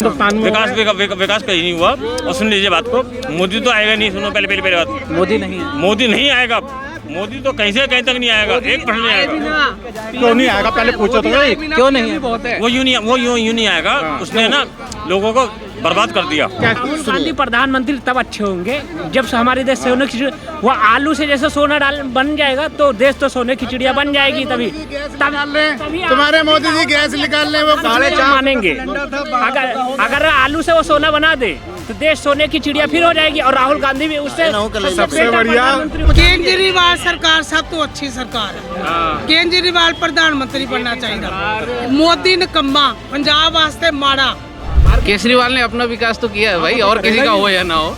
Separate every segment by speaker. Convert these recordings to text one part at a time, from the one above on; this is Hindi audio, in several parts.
Speaker 1: हिंदुस्तान में
Speaker 2: विकास कहीं नहीं हुआ। और सुन लीजिए बात को, मोदी तो आएगा नहीं। सुनो पहले बात, मोदी नहीं आएगा। मोदी तो कहीं से कहीं तक नहीं आएगा, 1% नहीं आएगा।
Speaker 1: क्यों नहीं आएगा, पहले पूछो तो क्यों नहीं है?
Speaker 2: वो यूं नहीं आएगा। उसने ना लोगों को बर्बाद कर दिया।
Speaker 3: राहुल गांधी प्रधानमंत्री तब अच्छे होंगे जब हमारे देश सोने खिचड़ी, वो आलू से जैसे सोना बन जाएगा तो देश तो सोने खिचड़िया बन जाएगी। तभी
Speaker 1: तुम्हारे मोदी जी गैस निकाल रहे, वो
Speaker 3: मानेंगे। अगर आलू से वो सोना बना दे तो देश सोने की चिड़िया फिर हो जाएगी। और राहुल गांधी भी उससे
Speaker 1: सबसे बढ़िया।
Speaker 4: केजरीवाल सरकार सब तो अच्छी सरकार है। केजरीवाल प्रधानमंत्री बनना चाहिए। मोदी ने कम्मा पंजाब वास्ते माड़ा।
Speaker 5: केजरीवाल ने अपना विकास तो किया है भाई, और किसी का हो या ना हो।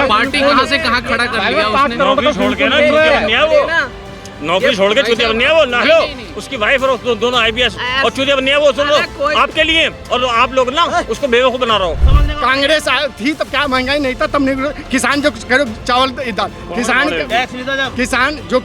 Speaker 5: पार्टी कहाँ से कहाँ खड़ा कर लिया उसने।
Speaker 2: नौकरी छोड़ के ना नौकरी छोड़ के चुतिया बनिया वो ना लो। उसकी वाइफ और दोनों IPS और चुतिया बनिया वो सुन लो आपके लिए। और आप लोग ना उसको बेवकूफ बना रहा हो।
Speaker 1: कांग्रेस थी तब क्या महंगाई नहीं था, तब नहीं। किसान जो चावल दाल,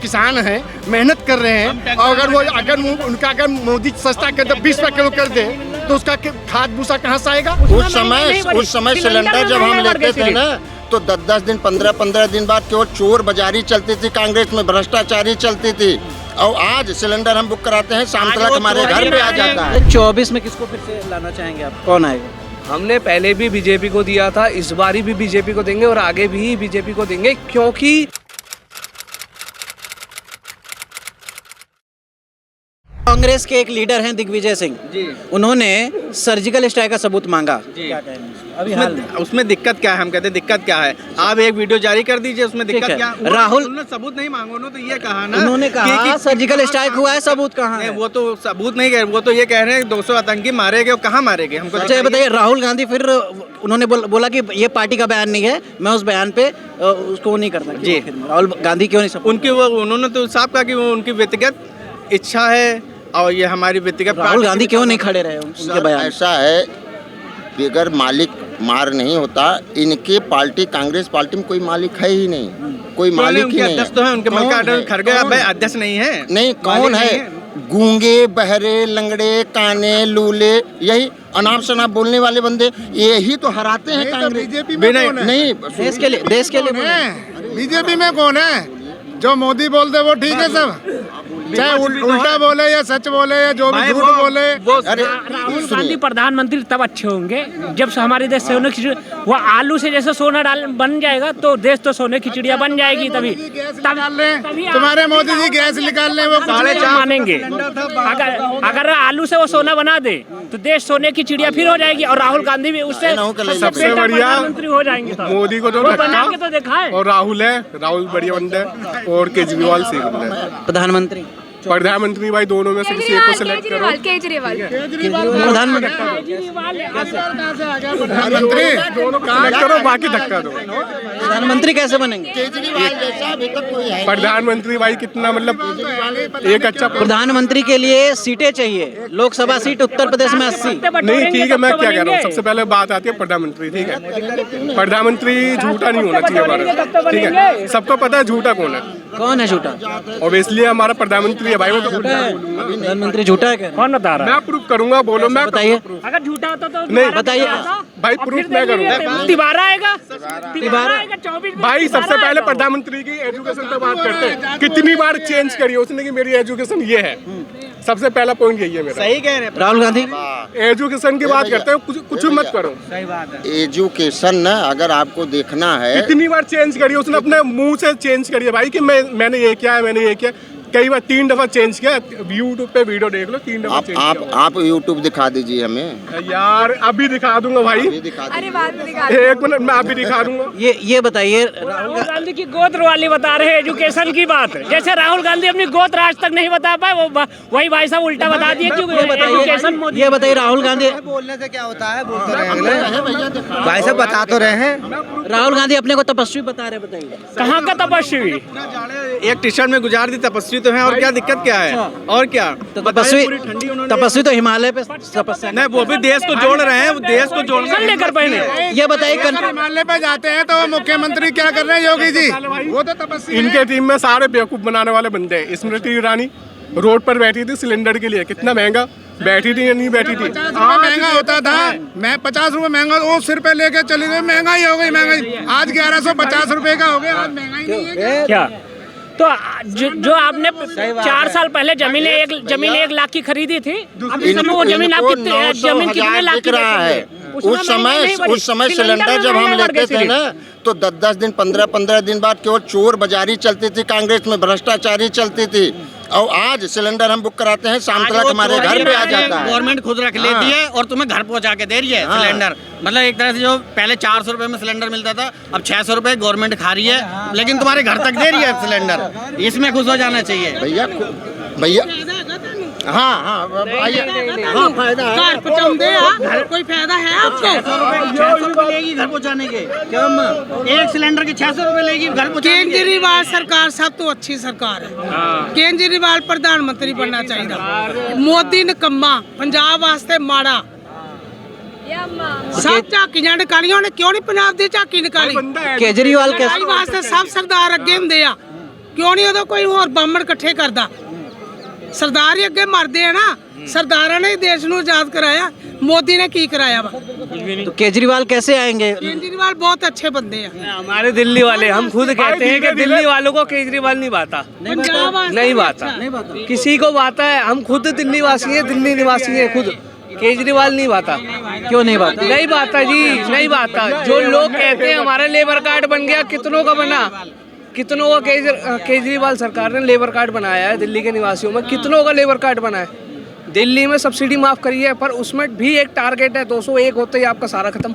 Speaker 1: किसान है मेहनत कर रहे हैं। और अगर मोदी सस्ता कर दे, 20 रुपए किलो कर दे, तो उसका खाद भूसा कहाँ से आएगा?
Speaker 6: उस समय सिलेंडर जब हम लेते थे ना, तो 10-10 दिन 15-15 दिन बाद केवल चोर बाजारी चलती थी, कांग्रेस में भ्रष्टाचारी चलती थी। और आज सिलेंडर हम बुक कराते हैं, शाम तक हमारे घर पे आ जाता है।
Speaker 7: 24 में किसको फिर से लाना चाहेंगे आप, कौन आएगा?
Speaker 8: हमने पहले भी बीजेपी को दिया था, इस बारी भी बीजेपी को देंगे और आगे भी बीजेपी को देंगे, क्योंकि
Speaker 7: कांग्रेस के एक लीडर हैं दिग्विजय सिंह जी, उन्होंने सर्जिकल स्ट्राइक का सबूत मांगा जी। क्या कहेंगे अभी हाल में?
Speaker 9: उसमें दिक्कत क्या है? हम कहते हैं दिक्कत क्या है, आप एक वीडियो जारी कर दीजिए, उसमें दिक्कत क्या?
Speaker 7: राहुल
Speaker 9: ने सबूत नहीं मांगा, उन्होंने तो ये कहा ना,
Speaker 7: उन्होंने कहा सर्जिकल स्ट्राइक हुआ है, सबूत कहाँ है?
Speaker 9: वो तो सबूत नहीं कह रहे, वो तो ये कह रहे हैं 200 आतंकी मारे गए। कहाँ मारे गए हमको?
Speaker 7: अच्छा ये बताइए, राहुल गांधी फिर उन्होंने बोला कि ये पार्टी का बयान नहीं है, मैं उस बयान पे उसको नहीं करता जी। राहुल गांधी क्यों नहीं?
Speaker 9: उनकी उन्होंने तो साफ कहा कि वो उनकी व्यक्तिगत इच्छा है और ये हमारी व्यक्तिगत।
Speaker 7: राहुल गांधी क्यों नहीं खड़े रहे उनके बयान?
Speaker 6: ऐसा है कि अगर मालिक मार नहीं होता, इनके पार्टी कांग्रेस पार्टी में कोई मालिक है ही नहीं, कोई मालिक ही नहीं।
Speaker 9: अध्यक्ष तो है उनके, मल्लिकार्जुन खड़गे अध्यक्ष नहीं है।
Speaker 6: नहीं, कौन है? गूंगे, बहरे, लंगड़े, काने, लूले, यही अनाप शनाप बोलने वाले बंदे, यही तो हराते हैं कांग्रेस।
Speaker 1: बीजेपी में कौन है?
Speaker 6: नहीं,
Speaker 7: देश के लिए
Speaker 1: बीजेपी में कौन है? जो मोदी बोलते वो ठीक है सब, चाहे उल्टा बोले या सच बोले या जो भी झूठ बोले।
Speaker 3: राहुल गांधी प्रधानमंत्री तब अच्छे होंगे जब हमारे देश सोने खिचड़ी, वो आलू से जैसे सोना बन जाएगा तो देश तो सोने की चिड़िया बन जाएगी। तभी
Speaker 1: तुम्हारे मोदी जी गैस निकाल रहे, वो
Speaker 3: मानेंगे। अगर आलू से वो सोना बना दे तो देश सोने की चिड़िया फिर हो जाएगी। और राहुल गांधी भी उससे
Speaker 1: सबसे बढ़िया
Speaker 3: प्रधानमंत्री हो जाएंगे।
Speaker 1: मोदी को तो
Speaker 3: देखा है।
Speaker 1: और राहुल बढ़िया बंदा है और केजरीवाल सही बंदा है। प्रधानमंत्री भाई दोनों में से किसी एक को सिलेक्ट करो।
Speaker 4: केजरीवाल
Speaker 1: प्रधानमंत्री सिलेक्ट करो, बाकी धक्का दो।
Speaker 7: प्रधानमंत्री कैसे बनेंगे?
Speaker 6: केजरीवाल जैसा अभी तक कोई है।
Speaker 1: प्रधानमंत्री भाई कितना, मतलब एक अच्छा
Speaker 7: प्रधानमंत्री के लिए सीटें चाहिए, लोकसभा सीट उत्तर प्रदेश में 80।
Speaker 1: नहीं, ठीक है, मैं क्या कह रहा हूँ, सबसे पहले बात आती है प्रधानमंत्री। ठीक है, प्रधानमंत्री झूठा नहीं होना चाहिए हमारा, ठीक है? सबको पता है झूठा कौन है।
Speaker 7: कौन है झूठा?
Speaker 1: ऑब्वियसली हमारा प्रधानमंत्री है भाई। वो तो
Speaker 7: प्रधानमंत्री झूठा है क्या?
Speaker 3: कौन बता रहा है?
Speaker 1: मैं प्रूफ करूंगा, बोलो। मैं
Speaker 7: बताइए,
Speaker 3: अगर झूठा होता तो
Speaker 1: नहीं
Speaker 7: बताइए
Speaker 1: भाई, प्रूफ मैं करूंगा।
Speaker 3: तिवारा आएगा,
Speaker 7: तिवारा
Speaker 3: 24
Speaker 1: भाई सबसे पहले प्रधानमंत्री की एजुकेशन पे बात करते हैं। कितनी बार चेंज करी उसने कि मेरी एजुकेशन ये है, सबसे पहला पॉइंट यही है मेरा।
Speaker 9: सही कह रहे हैं
Speaker 7: राहुल गांधी।
Speaker 1: एजुकेशन की बात करते हैं, कुछ मत करो।
Speaker 9: सही बात है।
Speaker 6: एजुकेशन ना अगर आपको देखना है,
Speaker 1: कितनी बार चेंज करी उसने, अपने मुंह से चेंज करी है भाई कि मैंने ये किया है, मैंने ये किया। कई बार 3 दफा चेंज किया। यूट्यूब पे वीडियो देख लो, 3 दफा चेंज किया।
Speaker 6: आप यूट्यूब दिखा दीजिए हमें
Speaker 1: यार। अभी दिखा दूंगा भाई,
Speaker 4: अरे बाद में दिखा
Speaker 1: 1 मिनट में अभी दिखा दूंगा।
Speaker 7: ये बताइए,
Speaker 3: राहुल गांधी की गोत्र वाली बता रहे हैं एजुकेशन की बात। जैसे राहुल गांधी अपनी गोत्र आज तक नहीं बता पाए, वो वही भाई साहब उल्टा बता दिए। क्योंकि
Speaker 7: ये बताइए राहुल गांधी
Speaker 9: बोलने से क्या होता है, बोलते रहे भाई साहब, बता तो रहे हैं।
Speaker 7: राहुल गांधी अपने को तपस्वी बता रहे, बताइए
Speaker 3: कहाँ का तपस्वी?
Speaker 9: एक टी शर्ट में गुजार दी, तपस्वी तो है, और क्या दिक्कत क्या है? और क्या
Speaker 7: तपस्वी तो हिमालय पे तपस्या
Speaker 9: नहीं, वो भी देश को जोड़ रहे हैं, देश को जोड़ने
Speaker 3: लेकर पहने।
Speaker 7: ये बताइए,
Speaker 1: हिमालय पे जाते हैं तो मुख्यमंत्री क्या कर रहे हैं योगी जी? वो तो तपस्वी। इनके टीम में सारे बेवकूफ बनाने वाले बंदे हैं। स्मृति ईरानी रोड पर बैठी थी सिलेंडर के लिए, कितना महंगा बैठी थी या नहीं बैठी थी?
Speaker 10: महंगा होता था, मैं 50 रुपए महंगा वो सिर पे लेके चली गई, महंगाई हो गई महंगाई। आज 1150 रुपए का हो गया, आज महंगाई नहीं है
Speaker 3: क्या? तो जो आपने 4 साल पहले जमीन 1 लाख की खरीदी थी, अब इस समय वो जमीन आप कितने लाख की
Speaker 6: रहा है? उस समय सिलेंडर जब हम लेते थे ना, तो 10-10 दिन 15-15 दिन बाद केवल चोर बाजारी चलती थी, कांग्रेस में भ्रष्टाचारी चलती थी। और आज सिलेंडर हम बुक कराते हैं, शाम तक हमारे घर पे आ जाता है।
Speaker 7: गवर्नमेंट खुद रख लेती है और तुम्हें घर पहुंचा के दे रही है सिलेंडर। मतलब एक तरह से जो पहले 400 रुपए में सिलेंडर मिलता था, अब 600 रुपए गवर्नमेंट खा रही है, लेकिन तुम्हारे घर तक दे रही है सिलेंडर। इसमें खुश हो जाना चाहिए
Speaker 6: भैया। हाँ फायदा है।
Speaker 4: कोई फायदा है आपको?
Speaker 7: 600 रुपए लेगी घर पहुँचाने के, एक सिलेंडर के 600 रुपए लेगी घर पहुँचाने के।
Speaker 4: केजरीवाल सरकार सब तो अच्छी सरकार है। केजरीवाल प्रधानमंत्री बनना चाहिए। मोदी निकम्मा, पंजाब वास्ते माड़ा। सब झाकियां निकालियां, उन्हें क्यों नहीं पंजाब दी झाकी निकाली?
Speaker 7: केजरीवाल कैसे
Speaker 4: वास्ते सब सरदार अगे हुंदे आ, क्यों नहीं उदों कोई होर बामण इकट्ठे करदा? सरदार ही अगे मरदे है ना। सरदारा ने देश नूं आजाद कराया, मोदी ने की कराया वा?
Speaker 7: तो केजरीवाल कैसे आएंगे?
Speaker 4: केजरीवाल बहुत अच्छे बंदे हैं।
Speaker 8: हमारे दिल्ली वाले, हम खुद कहते हैं कि दिल्ली वालों को केजरीवाल नहीं बाता, नहीं बाता, किसी को बाता है। हम खुद दिल्ली वासी हैं, दिल्ली निवासी हैं खुद। केजरीवाल नहीं बाता।
Speaker 7: क्यों नहीं बाता?
Speaker 8: नहीं बाता जी, नहीं बाता। जो लोग कहते हैं हमारा लेबर कार्ड बन गया, कितनों का बना? कितनों का केजरीवाल सरकार ने लेबर कार्ड बनाया है दिल्ली के निवासियों में, कितनों का लेबर कार्ड बना है? दिल्ली में सब्सिडी माफ़ करी है, पर उसमें भी एक टारगेट है, 201 होते ही आपका सारा खत्म।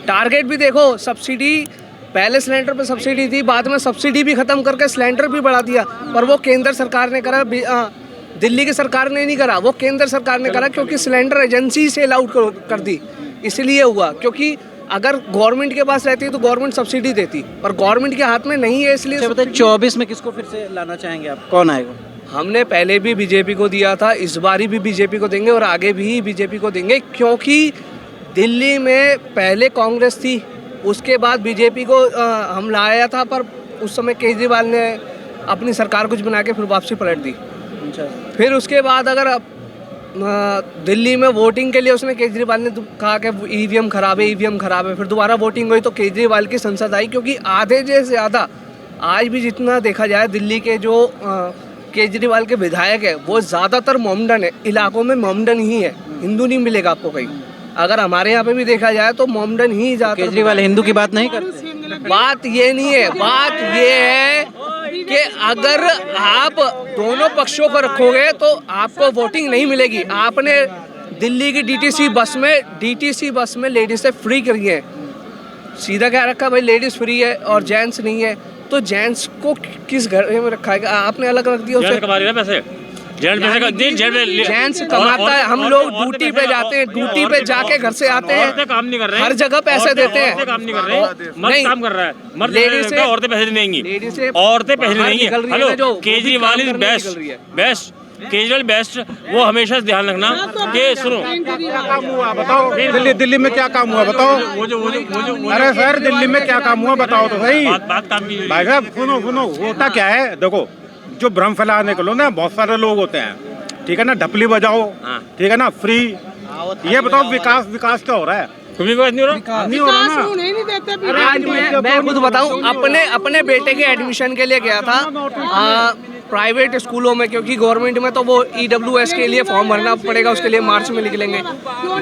Speaker 8: टारगेट भी देखो, सब्सिडी पहले सिलेंडर पे सब्सिडी थी, बाद में सब्सिडी भी खत्म करके सिलेंडर भी बढ़ा दिया, पर वो केंद्र सरकार ने करा, दिल्ली की सरकार ने नहीं करा, वो केंद्र सरकार ने करा, क्योंकि सिलेंडर एजेंसी से अलाउड कर दी। इसलिए हुआ, क्योंकि अगर गवर्नमेंट के पास रहती है तो गवर्नमेंट सब्सिडी देती, पर गवर्नमेंट के हाथ में नहीं है, इसलिए।
Speaker 7: बताइए 24 में किसको फिर से लाना चाहेंगे आप? कौन आएगा?
Speaker 8: हमने पहले भी बीजेपी को दिया था, इस बारी भी बीजेपी को देंगे और आगे भी बीजेपी को देंगे, क्योंकि दिल्ली में पहले कांग्रेस थी, उसके बाद बीजेपी को हम लाया था, पर उस समय केजरीवाल ने अपनी सरकार कुछ बना के फिर वापसी पलट दी। फिर उसके बाद अगर दिल्ली में वोटिंग के लिए उसने केजरीवाल ने कहा कि ईवीएम खराब है, ईवीएम खराब है, फिर दोबारा वोटिंग हुई तो केजरीवाल की संसद आई, क्योंकि आधे से ज़्यादा आज भी जितना देखा जाए दिल्ली के जो केजरीवाल के विधायक है वो ज़्यादातर मोमडन है, इलाकों में मोमडन ही है, हिंदू नहीं मिलेगा आपको कहीं। अगर हमारे यहाँ पे भी देखा जाए तो मोमडन ही ज़्यादा।
Speaker 7: केजरीवाल हिंदू की बात नहीं करते?
Speaker 8: बात ये नहीं है, बात ये है कि अगर आप दोनों पक्षों को रखोगे तो आपको वोटिंग नहीं मिलेगी। आपने दिल्ली की डीटीसी बस में लेडीज़ से फ्री करी है, सीधा क्या रखा भाई लेडीज़ फ्री है और जेंट्स नहीं है, तो जेंट्स को किस घर में रखा है? आपने अलग रख दिया उसे। जेंट्स कमाता है, हम लोग ड्यूटी पे जाते हैं, ड्यूटी पे जाके घर से आते हैं,
Speaker 2: काम नहीं कर रहे,
Speaker 8: हर जगह पैसे देते हैं,
Speaker 2: काम नहीं कर रहे, मर्द काम कर रहा है, मर्द
Speaker 8: लेडीज
Speaker 2: औरतें पैसे नहीं देंगी, औरतें पैसे नहीं देंगी। Hello, Kejriwal is best, Kejriwal best. वो हमेशा से ध्यान रखना कि सुनो,
Speaker 10: क्या काम हुआ बताओ? दिल्ली में क्या काम हुआ बताओ? अरे सर, दिल्ली में क्या काम हुआ बताओ तो सही।
Speaker 2: बात काम की
Speaker 10: भाई साहब सुनो, होता क्या है, देखो जो भ्रम फैलाने के लोग ना बहुत सारे लोग होते हैं, ठीक है ना, ढपली बजाओ, ठीक है ना, फ्री। ये बताओ विकास क्या हो रहा है?
Speaker 2: विकास नहीं हो रहा ना।
Speaker 8: आज मैं खुद बताऊं, अपने बेटे के एडमिशन के लिए गया था प्राइवेट स्कूलों में, क्योंकि गवर्नमेंट में तो वो EWS के लिए फॉर्म भरना पड़ेगा, उसके लिए मार्च में निकलेंगे,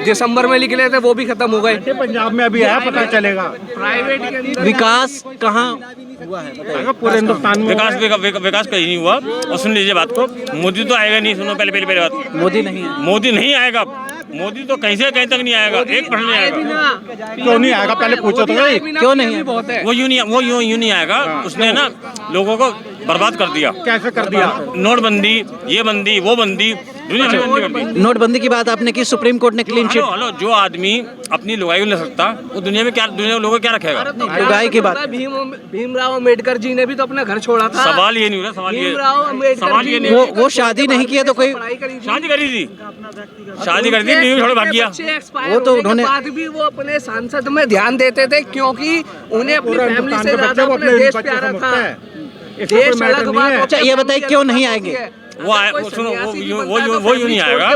Speaker 8: दिसंबर में निकले थे वो भी खत्म हो गए।
Speaker 10: पंजाब में अभी है, पता चलेगा।
Speaker 8: प्राइवेट के अंदर
Speaker 7: विकास कहाँ हुआ है बताइए?
Speaker 10: पूरे हिंदुस्तान में
Speaker 2: विकास कहीं नहीं हुआ। और सुन लीजिए बात को, मोदी तो आएगा नहीं। सुनो पहले बात,
Speaker 7: मोदी नहीं है,
Speaker 2: मोदी नहीं आएगा। मोदी तो कहीं से कहीं तक नहीं आएगा, 1% नहीं आएगा।
Speaker 10: क्यों नहीं आएगा? पहले पूछो तो सही,
Speaker 7: क्यों नहीं है?
Speaker 2: वो यूं नहीं आएगा। उसने ना लोगों को बर्बाद कर दिया।
Speaker 10: कैसे कर दिया?
Speaker 2: नोटबंदी, ये बंदी, वो बंदी, दुनिया में बंदी कर दी।
Speaker 7: नोटबंदी की बात आपने की, सुप्रीम कोर्ट ने क्लीन चिट।
Speaker 2: हेलो, जो आदमी अपनी लुगाई ले सकता वो दुनिया में लोगों को क्या रखेगा?
Speaker 7: लुगाई की बात।
Speaker 8: भीमराव अम्बेडकर जी ने भी तो अपना घर छोड़ा था।
Speaker 2: सवाल ये नहीं हो रहा, सवाल ये नहीं।
Speaker 7: वो शादी नहीं किया तो कोई
Speaker 2: शादी करी थी, थोड़ा भाग गया।
Speaker 8: वो तो उन्होंने बाद भी वो अपने सांसद में ध्यान देते थे, क्योंकि उन्हें अपनी फैमिली से ज्यादा अपने देश प्यारा था। देश अलग बात।
Speaker 7: अच्छा ये बताइए क्यों नहीं आएंगे?
Speaker 2: वो यूं नहीं आएगा,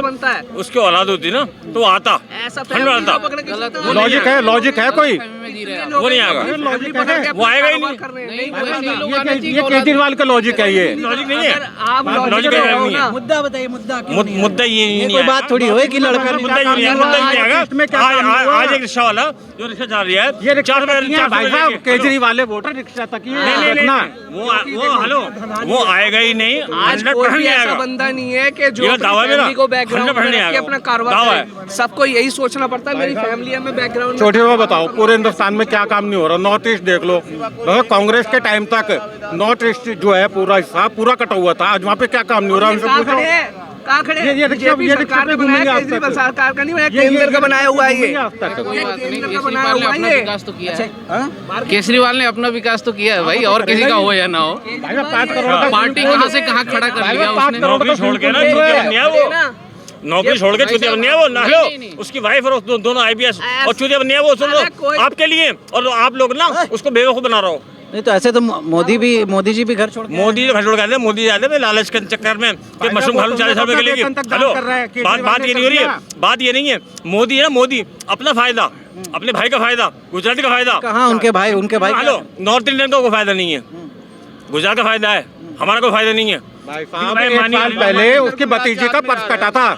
Speaker 2: उसकी औलाद होती ना तो वो आता, ठंड में आता।
Speaker 10: लॉजिक है कोई,
Speaker 2: वो नहीं आएगा, वो आएगा ही नहीं।
Speaker 10: ये केजरीवाल का लॉजिक है, ये
Speaker 2: लॉजिक नहीं है, लॉजिक नहीं है।
Speaker 7: मुद्दा बताइए,
Speaker 2: मुद्दा ये नहीं
Speaker 7: कोई बात थोड़ी हो कि लड़का
Speaker 2: मुद्दा ही नहीं है, मुद्दा ही नहीं आएगा। आज एक रिक्शा वाला जो रिक्शा चला रहा है,
Speaker 10: ये भाई साहब केजरीवाल वोटर रिक्शा तक
Speaker 2: वो आएगा ही नहीं।
Speaker 8: आज कोई भी ऐसा बंदा नहीं है कि जो फैमिली को बैकग्राउंड में अपना कारोबार, सबको यही सोचना पड़ता है मेरी फैमिली है, मैं बैकग्राउंड।
Speaker 10: छोटे वो बताओ पूरे हिंदुस्तान में क्या काम नहीं हो रहा। नॉर्थ ईस्ट देख लो, कांग्रेस के टाइम तक नॉर्थ ईस्ट जो है पूरा हिस्सा पूरा कटा हुआ था, आज वहाँ पे क्या काम नहीं हो रहा उनसे पूछो।
Speaker 8: बीजेपी सरकार ने बनाया, केजरीवाल सरकार का नहीं बनाया, केंद्र का बनाया हुआ है ये।
Speaker 5: केजरीवाल ने अपना विकास तो किया है भाई, और किसी का हो या ना हो। पार्टी कहाँ से कहाँ खड़ा कर लिया उसने।
Speaker 2: नौकरी छोड़ के ना, नौकरी छोड़ के चुतिया बनने वो ना लो, उसकी वाइफ और दोनों IPS और चुतिया बनने वो सुन लो आपके लिए, और आप लोग ना उसको बेवकूफ बना रहे हो।
Speaker 7: नहीं तो ऐसे तो मोदी जी भी घर छोड़
Speaker 2: मोदी घर छोड़ गए, मोदी जाते थे लालच के चक्कर में कि मशरूम खा लूं 40 रुपए के लिए। हेलो, बात ये नहीं हो रही है, बात ये नहीं है। मोदी है ना, मोदी अपना फायदा, अपने भाई का फायदा, गुजरात का फायदा।
Speaker 7: कहाँ उनके भाई
Speaker 2: हेलो, नॉर्थ इंडियन का कोई फायदा नहीं है, गुजरात का फायदा है, हमारा कोई फायदा नहीं है।
Speaker 10: भाई साहब एक साल पहले उसके भतीजे का पर्स कटा था,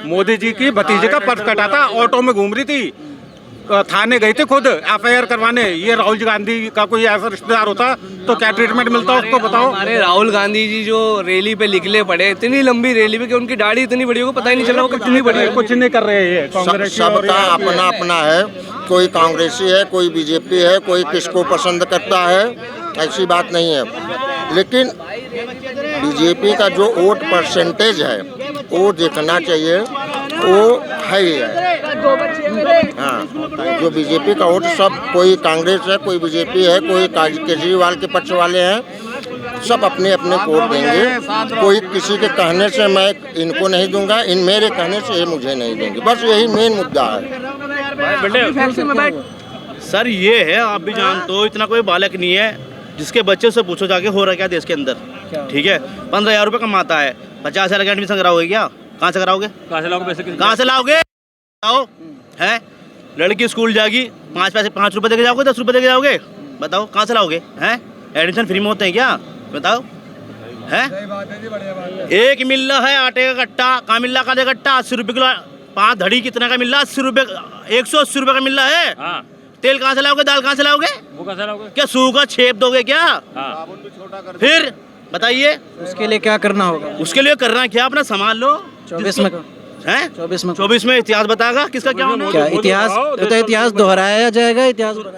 Speaker 10: मोदी जी की भतीजे का पर्स कटा था, ऑटो में घूम रही थी, थाने गई थी खुद FIR करवाने। ये राहुल गांधी का कोई ऐसा रिश्तेदार होता तो क्या ट्रीटमेंट मिलता उसको बताओ।
Speaker 8: हमारे राहुल गांधी जी जो रैली पे निकले पड़े, इतनी लंबी रैली पे कि उनकी दाढ़ी इतनी बड़ी हो पता ही नहीं चला वो कितनी बड़ी है।
Speaker 10: कुछ नहीं कर रहे हैं कांग्रेस,
Speaker 6: सबका अपना अपना है, कोई कांग्रेसी है, कोई बीजेपी है, कोई किसको पसंद करता है, ऐसी बात नहीं है। लेकिन बीजेपी का जो वोट परसेंटेज है वो देखना चाहिए, वो है ही है। हाँ, जो बीजेपी का वोट सब, कोई कांग्रेस है, कोई बीजेपी है, कोई केजरीवाल के पक्ष वाले हैं, सब अपने अपने वोट देंगे। कोई किसी के कहने से मैं इनको नहीं दूंगा, इन मेरे कहने से ये मुझे नहीं देंगे, बस यही मेन मुद्दा है।
Speaker 9: सर ये है, आप भी जानते हो, इतना कोई बालक नहीं है जिसके बच्चे से पूछो जाके हो रहा क्या देश के अंदर। ठीक है, 15,000 रुपये कमाता है, 50,000 का एडमिशन कराओगे क्या? कहाँ से कराओगे? कहाँ से लाओगे? बताओ, है लड़की स्कूल जाएगी, 5 रुपए देके जाओगे, 10 रुपए देके जाओगे? बताओ कहाँ से लाओगे? हैं एडमिशन फ्री में होते हैं क्या? बताओ, है एक मिल रहा है आटे का कट्टा, कहाँ मिल रहा का कट्टा? 80 रुपये किलो, 5 धड़ी कितना का मिल रहा? 80 रुपये, 180 रुपये का मिल रहा है। हाँ। तेल कहाँ से लाओगे? दाल कहाँ से लाओगे? वो कहाँ से लाओगे? क्या सूखा छेप दोगे क्या? हाँ। फिर बताइए
Speaker 7: उसके लिए क्या करना होगा?
Speaker 9: उसके लिए करना क्या, अपना संभाल लो।
Speaker 7: 24 में
Speaker 9: है, 24 में इतिहास बताएगा किसका क्या होना?
Speaker 7: क्या इतिहास? तो इतिहास दोहराया जाएगा,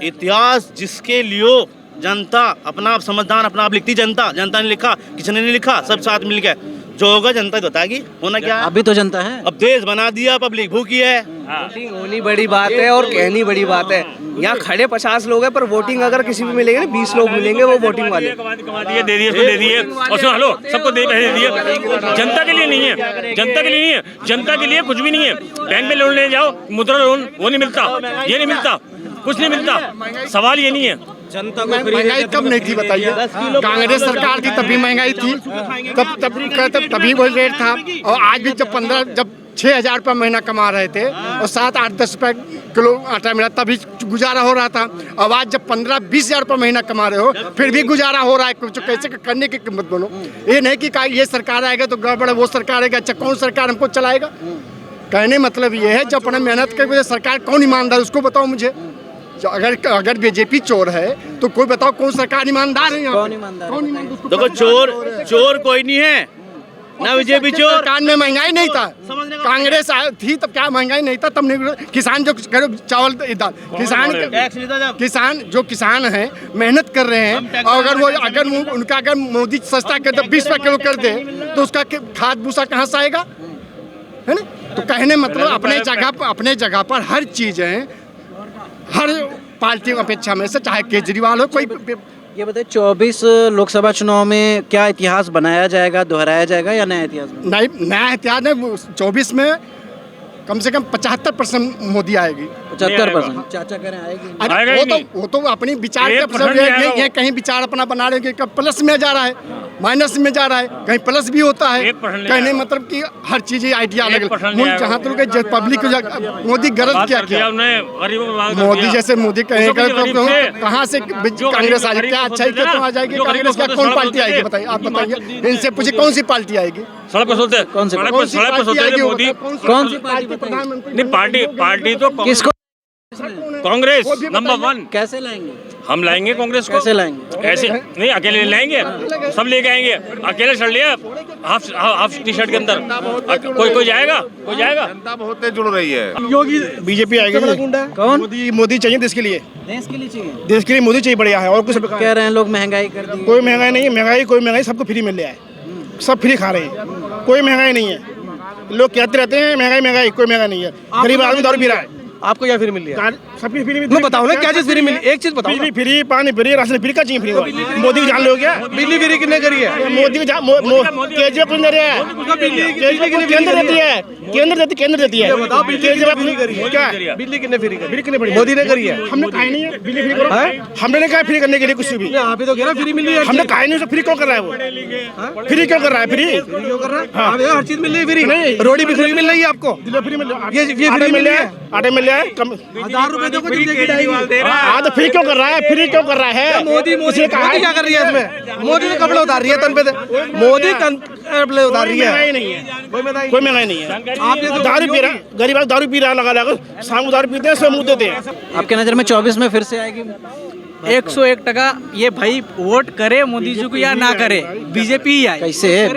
Speaker 9: इतिहास जिसके लिए जनता अपना आप समझदार, अपना आप लिखती जनता ने लिखा, किसी ने नहीं लिखा, सब साथ मिल गए, जो होगा जनता बताएगी। होना क्या?
Speaker 7: अभी तो जनता है,
Speaker 9: अब देश बना दिया, पब्लिक भूखी है।
Speaker 8: वोटिंग होनी बड़ी बात है और कहनी बड़ी बात है। यहाँ खड़े 50 लोग हैं पर वोटिंग अगर किसी भी मिलेंगे ना, 20 लोग मिलेंगे वो वोटिंग वाले।
Speaker 2: दे दिए और सुन, हेलो, सबको पैसे दे दिए। जनता के लिए नहीं है, जनता के लिए नहीं है, जनता के लिए कुछ भी नहीं है। बैंक में लोन ले जाओ, मुद्रा लोन, वो नहीं मिलता, ये नहीं मिलता, कुछ नहीं मिलता। सवाल ये नहीं है
Speaker 1: जनता को महंगाई कब नहीं थी बताइए? कांग्रेस सरकार की तभी महंगाई थी, तभी वो रेट था। और आज भी जब 6,000 रुपये महीना कमा रहे थे और 7-8-10 रुपये किलो आटा मिला तभी गुजारा हो रहा था। अब आज जब 15-20 हज़ार रुपये महीना कमा रहे हो फिर भी गुजारा हो रहा है, कुछ कैसे करने की कीमत बनो। ये नहीं कि ये सरकार आएगा तो गड़बड़ है, वो सरकार आएगा, अच्छा कौन सरकार हमको चलाएगा? कहने मतलब ये है जब अपने मेहनत करके सरकार कौन ईमानदार, उसको बताओ मुझे। अगर बीजेपी चोर है तो कोई बताओ कौन सरकार ईमानदार है?
Speaker 7: कौन ईमानदार?
Speaker 9: देखो चोर कोई नहीं है ना, बीजेपी चोर।
Speaker 1: सरकार में महंगाई नहीं था, कांग्रेस थी तब क्या महंगाई नहीं था, तब नहीं। किसान जो चावल किसान जो किसान है मेहनत कर रहे हैं, और अगर मोदी सस्ता कर दे, 20 रुपये किलो कर दे तो उसका खाद भूसा कहाँ से आएगा? है ना? तो कहने मतलब अपने जगह पर हर चीज है, हर पार्टी अपेक्षा में से, चाहे केजरीवाल हो कोई।
Speaker 7: ये बताइए 24 लोकसभा चुनाव में क्या इतिहास बनाया जाएगा, दोहराया जाएगा या नया इतिहास?
Speaker 1: नहीं, नया इतिहास नहीं। 24 में कम से कम 75% मोदी आएगी।
Speaker 5: 75%। चाचा कह रहे हैं आएगी।
Speaker 1: अरे
Speaker 2: आएगा ही नहीं।
Speaker 1: वो तो अपनी विचार के
Speaker 2: 1% नहीं आएगा
Speaker 1: ये कहीं विचार अपना बना रहे हैं कि प्लस में जा रहा है, माइनस में जा रहा है, कहीं प्लस भी होता है,
Speaker 2: 1% नहीं
Speaker 1: कहीं नहीं,
Speaker 2: आएगा।
Speaker 1: मतलब कि हर चीज आइडिया अलग
Speaker 2: 1%
Speaker 1: अलग।
Speaker 2: नहीं आएगा।
Speaker 1: जहाँ तक पब्लिक मोदी गरज क्या किया, मोदी जैसे मोदी कहेगा कहाँ से कांग्रेस आ जाएगी, क्या अच्छा है क्यों आ जाएगी कांग्रेस, क्या कौन पार्टी आएगी बताइए, आप बताइए, इनसे पूछे कौन सी पार्टी आएगी,
Speaker 2: सड़क पर सोते
Speaker 5: कौन सी
Speaker 2: सोते मोदी
Speaker 5: कौन सी
Speaker 1: प्रधानमंत्री
Speaker 2: नहीं, पार्टी तो
Speaker 5: किसको
Speaker 2: कांग्रेस नंबर 1।
Speaker 5: कैसे लाएंगे?
Speaker 2: हम लाएंगे कांग्रेस को।
Speaker 5: कैसे लाएंगे?
Speaker 2: ऐसे नहीं, अकेले लाएंगे, सब लेके आएंगे। अकेले चढ़ लिया हाफ टी शर्ट के अंदर, कोई जाएगा?
Speaker 10: जनता बहुत तेज जुड़ रही है।
Speaker 1: योगी बीजेपी आएगी।
Speaker 5: कौन?
Speaker 1: मोदी चाहिए देश के लिए,
Speaker 5: देश के लिए चाहिए।
Speaker 1: देश के लिए मोदी चाहिए, बढ़िया है। और कुछ
Speaker 5: कह रहे हैं लोग महंगाई कर दी।
Speaker 1: कोई महंगाई नहीं है, कोई महंगाई सबको फ्री मिल रहा है, सब फ्री खा रहे हैं, कोई महंगाई नहीं है। लोग कहते रहते हैं महंगाई, कोई महंगाई नहीं है। गरीब आदमी दारू पी रहा है।
Speaker 8: आपको क्या फ्री मिल रही है?
Speaker 1: सबकी फ्री
Speaker 8: मैं बताओ ना क्या चीज फ्री मिली, एक चीज बताओ।
Speaker 1: बिजली फ्री, पानी फ्री, राशन फ्री, का चाहिए फ्री? मोदी को जान लो क्या?
Speaker 8: बिजली फ्री कितने करी है?
Speaker 1: मोदी को केजरीवाल कुछ दे रहा है, केंद्र देती है। केजरीवाल क्या
Speaker 8: बिजली कितने फ्री करी? मोदी ने करी है।
Speaker 1: हमने कहा नहीं है बिजली फ्री करो, हमने नहीं कहा फ्री करने के लिए कुछ भी।
Speaker 8: आप ही तो कह रहे फ्री मिल रही है।
Speaker 1: हमने कहा नहीं फ्री क्यों कर रहा है वो, फ्री क्यों कर रहा है? फ्री
Speaker 8: क्यों कर रहा है? हर चीज मिल रही है फ्री। नहीं, रोटी भी फ्री मिल रही है आपको।
Speaker 1: फ्री मिल रहा है,
Speaker 8: ये फ्री मिल रहा है,
Speaker 1: आटे मिल रहा है,
Speaker 8: 1000 रुपए तो कुछ दे
Speaker 1: तो फ्री क्यों कर रहा है? फ्री क्यों कर रहा है?
Speaker 8: मोदी क्या कर रही है इसमें? मोदी तो कपड़े उतार रही है तन पे, मोदी कपड़े उतार रही है।
Speaker 1: कोई महंगाई नहीं है। आप ये दारू पी रहा, गरीब आदमी दारू पी रहा, लगा शाम को दारू पीते हैं, सब मुँह देते हैं।
Speaker 5: आपके नजर में 24 में फिर से आएगी?
Speaker 11: 101% ये भाई वोट करे मोदी जी को या ना करे, बीजेपी ही आए।
Speaker 5: कैसे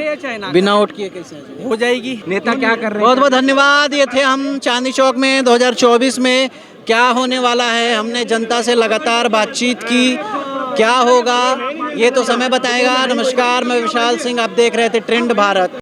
Speaker 5: बिना वोट किए कैसे
Speaker 11: हो जाएगी?
Speaker 8: नेता क्या कर रहे हैं?
Speaker 5: बहुत बहुत धन्यवाद। ये थे हम चांदनी चौक में 2024 में क्या होने वाला है। हमने जनता से लगातार बातचीत की, क्या होगा ये तो समय बताएगा। नमस्कार, मैं विशाल सिंह, आप देख रहे थे ट्रेंड भारत।